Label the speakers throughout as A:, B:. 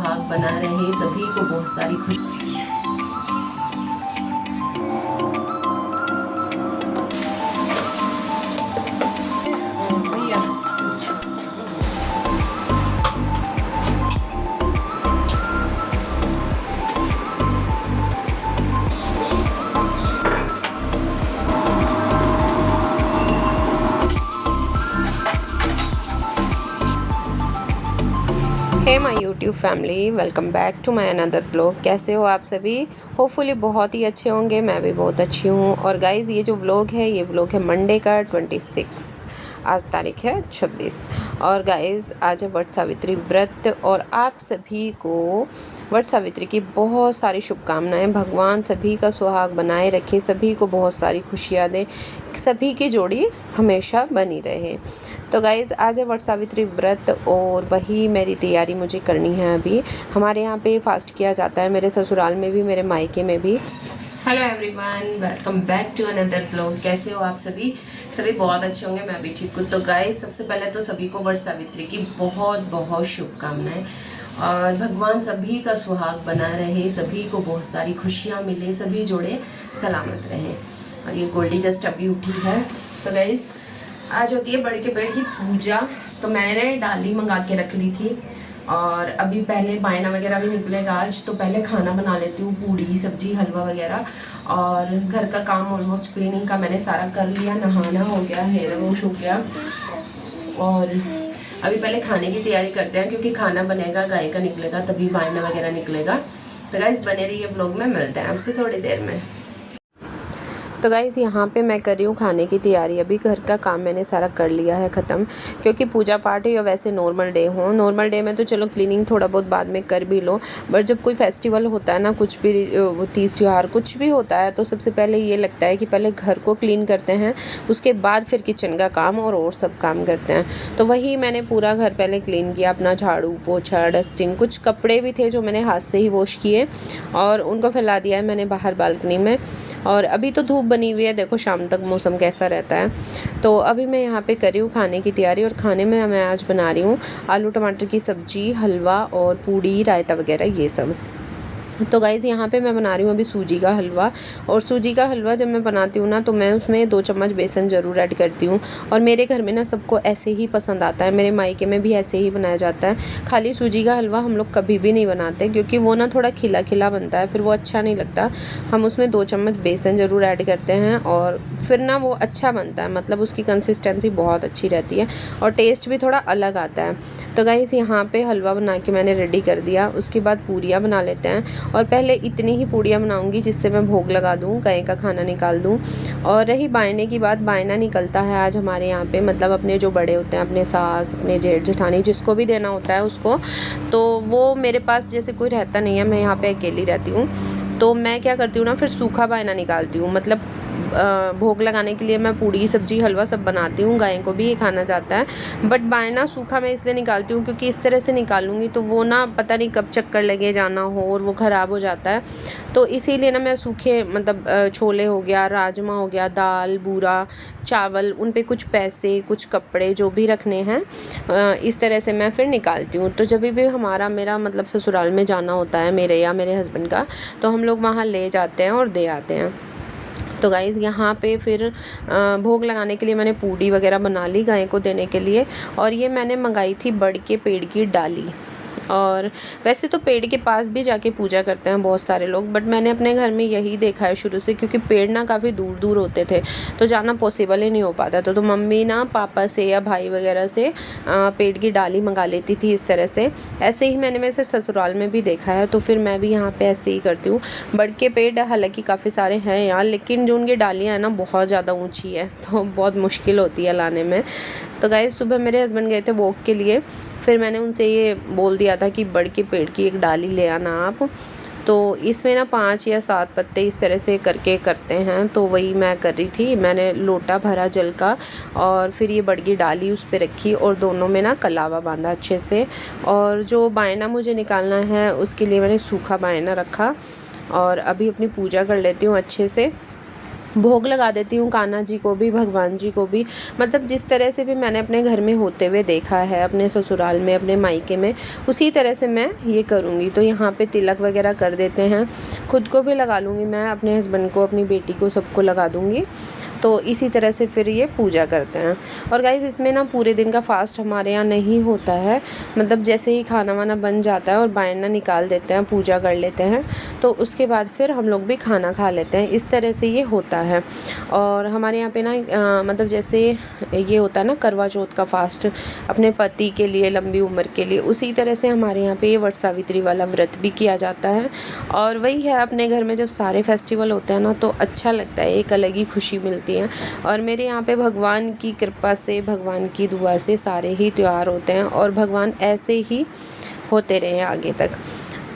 A: सुहाग बना रहे, सभी को बहुत सारी खुशी।
B: Hey my YouTube family, welcome back to my another vlog. कैसे हो आप सभी? होपफुली बहुत ही अच्छे होंगे। मैं भी बहुत अच्छी हूँ। और गाइज़, ये जो व्लॉग है ये व्लॉग है मंडे का 26। आज तारीख है 26। और गाइज़, आज है वट सावित्री व्रत और आप सभी को वट सावित्री की बहुत सारी शुभकामनाएं। भगवान सभी का सुहाग बनाए रखे, सभी को बहुत सारी खुशियाँ दे, सभी की जोड़ी हमेशा बनी रहे। तो गाइज़, आज है वट सावित्री व्रत और वही मेरी तैयारी मुझे करनी है। अभी हमारे यहाँ पे फास्ट किया जाता है, मेरे ससुराल में भी, मेरे मायके में भी।
A: Hello everyone, welcome back to another blog. कैसे हो आप सभी? सभी बहुत अच्छे होंगे, मैं भी ठीक हूँ। तो गाइस, सबसे पहले तो सभी को वट सावित्री की बहुत बहुत शुभकामनाएं और भगवान सभी का सुहाग बना रहे, सभी को बहुत सारी खुशियाँ मिले, सभी जोड़े सलामत रहे। और ये गोल्डी जस्ट अभी उठी है। तो गाइस, आज होती है बड़े के पेड़ की पूजा। तो मैंने डाली मंगा के रख ली थी और अभी पहले बायना वगैरह भी निकलेगा आज, तो पहले खाना बना लेती हूँ, पूड़ी सब्जी हलवा वगैरह। और घर का काम ऑलमोस्ट क्लीनिंग का मैंने सारा कर लिया, नहाना हो गया, हेयर वॉश हो गया। और अभी पहले खाने की तैयारी करते हैं, क्योंकि खाना बनेगा, गाय का निकलेगा, तभी बायना वगैरह निकलेगा। तो गाइस, बने रहिए व्लॉग में, मिलते हैं आपसे थोड़ी देर में।
B: तो गाइज़, यहाँ पे मैं कर रही हूँ खाने की तैयारी। अभी घर का काम मैंने सारा कर लिया है ख़त्म, क्योंकि पूजा पाठ है या वैसे नॉर्मल डे हो। नॉर्मल डे में तो चलो क्लीनिंग थोड़ा बहुत बाद में कर भी लो, बट जब कोई फेस्टिवल होता है ना, कुछ भी तीज त्योहार कुछ भी होता है, तो सबसे पहले ये लगता है कि पहले घर को क्लीन करते हैं, उसके बाद फिर किचन का काम और सब काम करते हैं। तो वही मैंने पूरा घर पहले क्लीन किया, अपना झाड़ू पोछा डस्टिंग, कुछ कपड़े भी थे जो मैंने हाथ से ही वॉश किए और उनको फैला दिया है मैंने बाहर बालकनी में। और अभी तो धूप बनी हुई है, देखो शाम तक मौसम कैसा रहता है। तो अभी मैं यहाँ पे कर रही हूँ खाने की तैयारी। और खाने में मैं आज बना रही हूँ आलू टमाटर की सब्जी, हलवा और पूड़ी रायता वगैरह ये सब। तो गाइज़, यहाँ पे मैं बना रही हूँ अभी सूजी का हलवा। और सूजी का हलवा जब मैं बनाती हूँ ना, तो मैं उसमें 2 चम्मच बेसन ज़रूर ऐड करती हूँ। और मेरे घर में ना सबको ऐसे ही पसंद आता है, मेरे मायके में भी ऐसे ही बनाया जाता है। खाली सूजी का हलवा हम लोग कभी भी नहीं बनाते, क्योंकि वो ना थोड़ा खिला खिला बनता है, फिर वो अच्छा नहीं लगता। हम उसमें 2 चम्मच बेसन ज़रूर ऐड करते हैं और फिर ना वो अच्छा बनता है, मतलब उसकी कंसिस्टेंसी बहुत अच्छी रहती है और टेस्ट भी थोड़ा अलग आता है। तो गाइज़, यहाँ पे हलवा बना के मैंने रेडी कर दिया। उसके बाद पूरियाँ बना लेते हैं। और पहले इतनी ही पूड़ियाँ बनाऊंगी जिससे मैं भोग लगा दूँ, गाय का खाना निकाल दूँ। और रही बायने की बात, बायना निकलता है आज हमारे यहाँ पे, मतलब अपने जो बड़े होते हैं, अपने सास, अपने जेठ जेठानी, जिसको भी देना होता है उसको। तो वो मेरे पास जैसे कोई रहता नहीं है, मैं यहाँ पे अकेली रहती हूँ, तो मैं क्या करती हूँ ना, फिर सूखा बायना निकालती हूँ। मतलब भोग लगाने के लिए मैं पूड़ी सब्जी हलवा सब बनाती हूँ, गाय को भी ये खाना जाता है। बट बायना सूखा मैं इसलिए निकालती हूँ क्योंकि इस तरह से निकालूंगी तो वो ना पता नहीं कब चक्कर लगे जाना हो और वो ख़राब हो जाता है। तो इसीलिए ना मैं सूखे, मतलब छोले हो गया, राजमा हो गया, दाल बूरा चावल, उन पे कुछ पैसे, कुछ कपड़े जो भी रखने हैं, इस तरह से मैं फिर निकालती हूँ। तो जब भी हमारा मेरा मतलब ससुराल में जाना होता है मेरे या मेरे हस्बैंड का, तो हम लोग वहाँ ले जाते हैं और दे आते हैं। तो गाइज़, यहाँ पे फिर भोग लगाने के लिए मैंने पूड़ी वगैरह बना ली गाय को देने के लिए। और ये मैंने मंगाई थी बड़ के पेड़ की डाली। और वैसे तो पेड़ के पास भी जाके पूजा करते हैं बहुत सारे लोग, बट मैंने अपने घर में यही देखा है शुरू से, क्योंकि पेड़ ना काफ़ी दूर दूर होते थे तो जाना पॉसिबल ही नहीं हो पाता था। तो मम्मी ना पापा से या भाई वगैरह से पेड़ की डाली मंगा लेती थी इस तरह से। ऐसे ही मैंने वैसे ससुराल में भी देखा है, तो फिर मैं भी यहाँ पे ऐसे ही करती हूँ। बड़ के पेड़ हालांकि काफ़ी सारे हैं यहाँ, लेकिन जो उनकी डालियाँ हैं ना बहुत ज़्यादा ऊँची है, तो बहुत मुश्किल होती है लाने में। तो गाइस, सुबह मेरे हस्बैंड गए थे वॉक के लिए, फिर मैंने उनसे ये बोल दिया था कि बड़ के पेड़ की एक डाली ले आना आप। तो इसमें ना 5 या 7 पत्ते इस तरह से करके करते हैं, तो वही मैं कर रही थी। मैंने लोटा भरा जल का और फिर ये बड़ की डाली उस पर रखी और दोनों में ना कलावा बांधा अच्छे से। और जो बायना मुझे निकालना है उसके लिए मैंने सूखा बायना रखा और अभी अपनी पूजा कर लेती हूँ अच्छे से। भोग लगा देती हूँ कान्हा जी को भी, भगवान जी को भी। मतलब जिस तरह से भी मैंने अपने घर में होते हुए देखा है, अपने ससुराल में, अपने मायके में, उसी तरह से मैं ये करूँगी। तो यहाँ पे तिलक वगैरह कर देते हैं, खुद को भी लगा लूँगी मैं, अपने हस्बैंड को, अपनी बेटी को, सबको लगा दूँगी। तो इसी तरह से फिर ये पूजा करते हैं। और गाइज़ इसमें ना पूरे दिन का फास्ट हमारे यहाँ नहीं होता है। मतलब जैसे ही खाना वाना बन जाता है और बायना निकाल देते हैं, पूजा कर लेते हैं, तो उसके बाद फिर हम लोग भी खाना खा लेते हैं। इस तरह से ये होता है। और हमारे यहाँ पे ना मतलब जैसे ये होता है ना करवा चौथ का फास्ट अपने पति के लिए, लंबी उम्र के लिए, उसी तरह से हमारे यहाँ पे ये वट सावित्री वाला व्रत भी किया जाता है। और वही है, अपने घर में जब सारे फेस्टिवल होते हैं ना तो अच्छा लगता है, एक अलग ही खुशी मिलती है। और मेरे यहाँ पे भगवान की कृपा से, भगवान की दुआ से सारे ही त्यौहार होते हैं और भगवान ऐसे ही होते रहे आगे तक।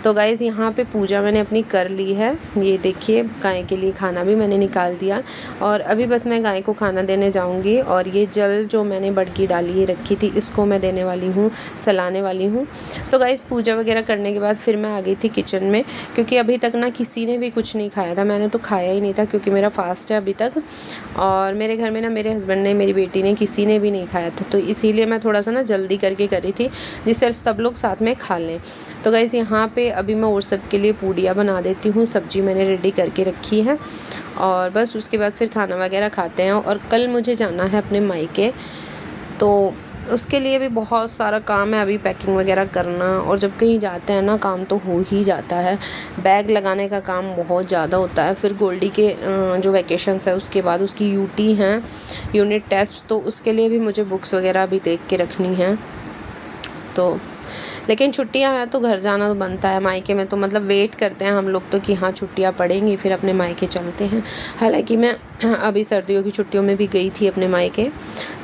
B: तो गाइज़ यहाँ पे पूजा मैंने अपनी कर ली है। ये देखिए गाय के लिए खाना भी मैंने निकाल दिया और अभी बस मैं गाय को खाना देने जाऊँगी। और ये जल जो मैंने बड़की डाली है रखी थी, इसको मैं देने वाली हूँ, सलाने वाली हूँ। तो गाइज़ पूजा वगैरह करने के बाद फिर मैं आ गई थी किचन में, क्योंकि अभी तक ना किसी ने भी कुछ नहीं खाया था। मैंने तो खाया ही नहीं था क्योंकि मेरा फास्ट है अभी तक। और मेरे घर में ना मेरे हस्बैंड ने, मेरी बेटी ने, किसी ने भी नहीं खाया था। तो इसीलिए मैं थोड़ा सा ना जल्दी करके करी थी, जिससे सब लोग साथ में खा लें। तो गाइज़ यहाँ पे अभी मैं और सब के लिए पूड़ियाँ बना देती हूँ। सब्जी मैंने रेडी करके रखी है और बस उसके बाद फिर खाना वगैरह खाते हैं। और कल मुझे जाना है अपने मायके, तो उसके लिए भी बहुत सारा काम है, अभी पैकिंग वगैरह करना। और जब कहीं जाते हैं ना काम तो हो ही जाता है, बैग लगाने का काम बहुत ज़्यादा होता है। फिर गोल्डी के जो वैकेशंस है उसके बाद उसकी यूटी हैं, यूनिट टेस्ट, तो उसके लिए भी मुझे बुक्स वगैरह भी देख के रखनी है। तो लेकिन छुट्टियां हैं तो घर जाना तो बनता है। मायके में तो मतलब वेट करते हैं हम लोग तो कि हाँ छुट्टियां पड़ेंगी फिर अपने मायके चलते हैं। हालांकि मैं अभी सर्दियों की छुट्टियों में भी गई थी अपने मायके।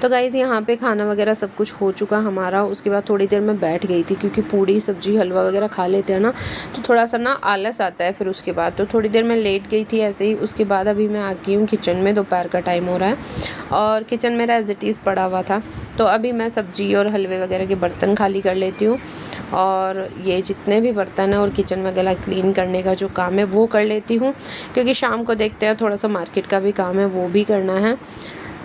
B: तो गाइज़ यहाँ पे खाना वगैरह सब कुछ हो चुका हमारा। उसके बाद थोड़ी देर मैं बैठ गई थी, क्योंकि पूड़ी सब्जी हलवा वगैरह खा लेते हैं ना तो थोड़ा सा ना आलस आता है। फिर उसके बाद तो थोड़ी देर मैं लेट गई थी ऐसे ही। उसके बाद अभी मैं आ गई हूँ किचन में, दोपहर का टाइम हो रहा है और किचन मेरा एज इट इज़ पड़ा हुआ था। तो अभी मैं सब्जी और हलवे वगैरह के बर्तन खाली कर लेती हूँ और ये जितने भी बर्तन हैं और किचन वगैरह क्लीन करने का जो काम है वो कर लेती हूँ, क्योंकि शाम को देखते हैं थोड़ा सा मार्केट का भी काम है वो भी करना है।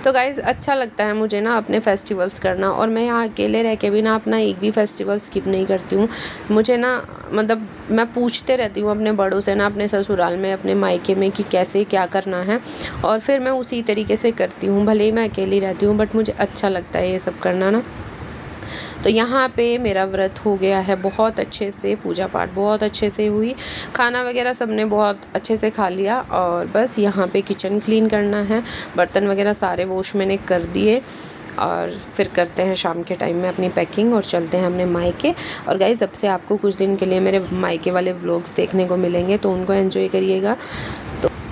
B: तो गाइज़ अच्छा लगता है मुझे ना अपने फेस्टिवल्स करना, और मैं यहाँ अकेले रह के भी ना अपना एक भी फेस्टिवल स्किप नहीं करती हूँ। मुझे ना मतलब मैं पूछते रहती हूँ अपने बड़ों से ना, अपने ससुराल में, अपने मायके में, कि कैसे क्या करना है, और फिर मैं उसी तरीके से करती हूँ। भले ही मैं अकेली रहती हूँ बट मुझे अच्छा लगता है ये सब करना ना। तो यहाँ पे मेरा व्रत हो गया है बहुत अच्छे से, पूजा पाठ बहुत अच्छे से हुई, खाना वगैरह सबने बहुत अच्छे से खा लिया। और बस यहाँ पे किचन क्लीन करना है, बर्तन वगैरह सारे वॉश मैंने कर दिए और फिर करते हैं शाम के टाइम में अपनी पैकिंग और चलते हैं अपने मायके। और गाइस अब से आपको कुछ दिन के लिए मेरे मायके वाले व्लॉग्स देखने को मिलेंगे, तो उनको एंजॉय करिएगा।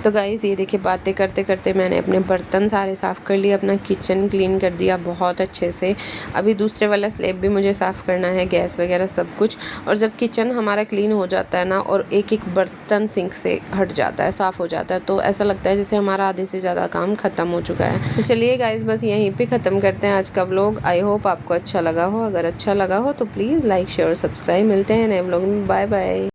B: तो गाइज़ ये देखिए बातें करते करते मैंने अपने बर्तन सारे साफ़ कर लिए, अपना किचन क्लीन कर दिया बहुत अच्छे से। अभी दूसरे वाला स्लैब भी मुझे साफ़ करना है, गैस वगैरह सब कुछ। और जब किचन हमारा क्लीन हो जाता है ना और एक एक बर्तन सिंक से हट जाता है, साफ़ हो जाता है, तो ऐसा लगता है जैसे हमारा आधे से ज़्यादा काम ख़त्म हो चुका है। तो चलिए गाइज़ बस यहीं पर ख़त्म करते हैं आज का व्लॉग। आई होप आपको अच्छा लगा हो। अगर अच्छा लगा हो तो प्लीज़ लाइक शेयर और सब्सक्राइब। मिलते हैं नए व्लॉग में। Bye bye.